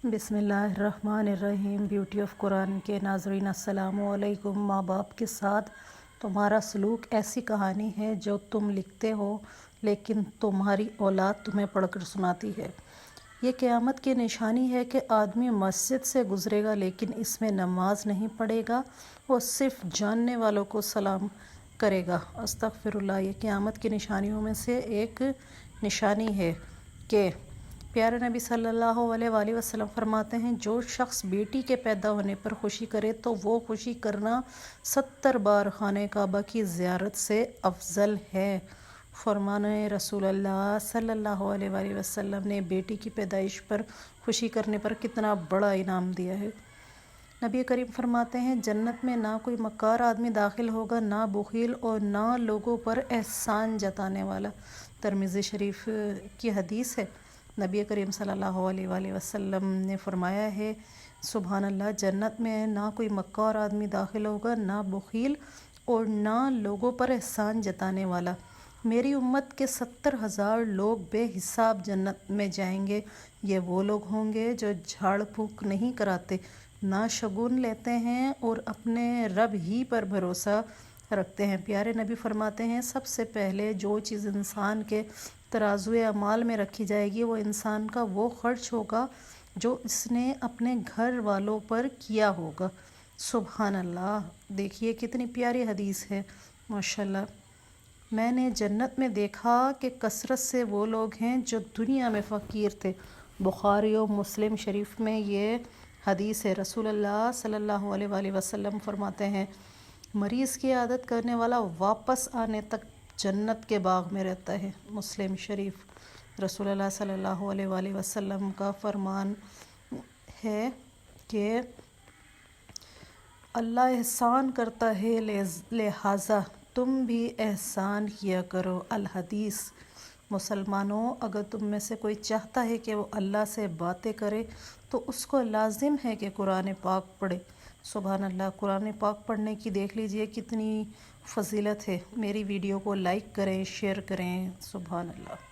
بسم اللہ الرحمن الرحیم۔ بیوٹی آف قرآن کے ناظرین السلام علیکم۔ ماں باپ کے ساتھ تمہارا سلوک ایسی کہانی ہے جو تم لکھتے ہو لیکن تمہاری اولاد تمہیں پڑھ کر سناتی ہے۔ یہ قیامت کی نشانی ہے کہ آدمی مسجد سے گزرے گا لیکن اس میں نماز نہیں پڑھے گا، وہ صرف جاننے والوں کو سلام کرے گا۔ استغفر اللہ۔ یہ قیامت کی نشانیوں میں سے ایک نشانی ہے کہ پیارے نبی صلی اللہ علیہ وآلہ وسلم فرماتے ہیں، جو شخص بیٹی کے پیدا ہونے پر خوشی کرے تو وہ خوشی کرنا 70 بار خانہ کعبہ کی زیارت سے افضل ہے۔ فرمان رسول اللہ صلی اللہ علیہ وآلہ وسلم نے بیٹی کی پیدائش پر خوشی کرنے پر کتنا بڑا انعام دیا ہے۔ نبی کریم فرماتے ہیں، جنت میں نہ کوئی مکار آدمی داخل ہوگا، نہ بخیل اور نہ لوگوں پر احسان جتانے والا۔ ترمذی شریف کی حدیث ہے۔ نبی کریم صلی اللہ علیہ وآلہ وسلم نے فرمایا ہے، سبحان اللہ، جنت میں نہ کوئی مکار آدمی داخل ہوگا، نہ بخیل اور نہ لوگوں پر احسان جتانے والا۔ میری امت کے 70,000 لوگ بے حساب جنت میں جائیں گے۔ یہ وہ لوگ ہوں گے جو جھاڑ پھونک نہیں کراتے، نہ شگون لیتے ہیں اور اپنے رب ہی پر بھروسہ رکھتے ہیں۔ پیارے نبی فرماتے ہیں، سب سے پہلے جو چیز انسان کے ترازوئے اعمال میں رکھی جائے گی وہ انسان کا وہ خرچ ہوگا جو اس نے اپنے گھر والوں پر کیا ہوگا۔ سبحان اللہ۔ دیکھیے کتنی پیاری حدیث ہے، ماشاءاللہ۔ میں نے جنت میں دیکھا کہ کثرت سے وہ لوگ ہیں جو دنیا میں فقیر تھے۔ بخاری و مسلم شریف میں یہ حدیث ہے۔ رسول اللہ صلی اللہ علیہ وآلہ وسلم فرماتے ہیں، مریض کی عیادت کرنے والا واپس آنے تک جنت کے باغ میں رہتا ہے۔ مسلم شریف۔ رسول اللہ صلی اللہ علیہ وآلہ وسلم کا فرمان ہے کہ اللہ احسان کرتا ہے، لہٰذا تم بھی احسان کیا کرو۔ الحدیث۔ مسلمانوں، اگر تم میں سے کوئی چاہتا ہے کہ وہ اللہ سے باتیں کرے تو اس کو لازم ہے کہ قرآن پاک پڑھے۔ سبحان اللہ۔ قرآن پاک پڑھنے کی دیکھ لیجئے کتنی فضیلت ہے۔ میری ویڈیو کو لائک کریں، شیئر کریں۔ سبحان اللہ۔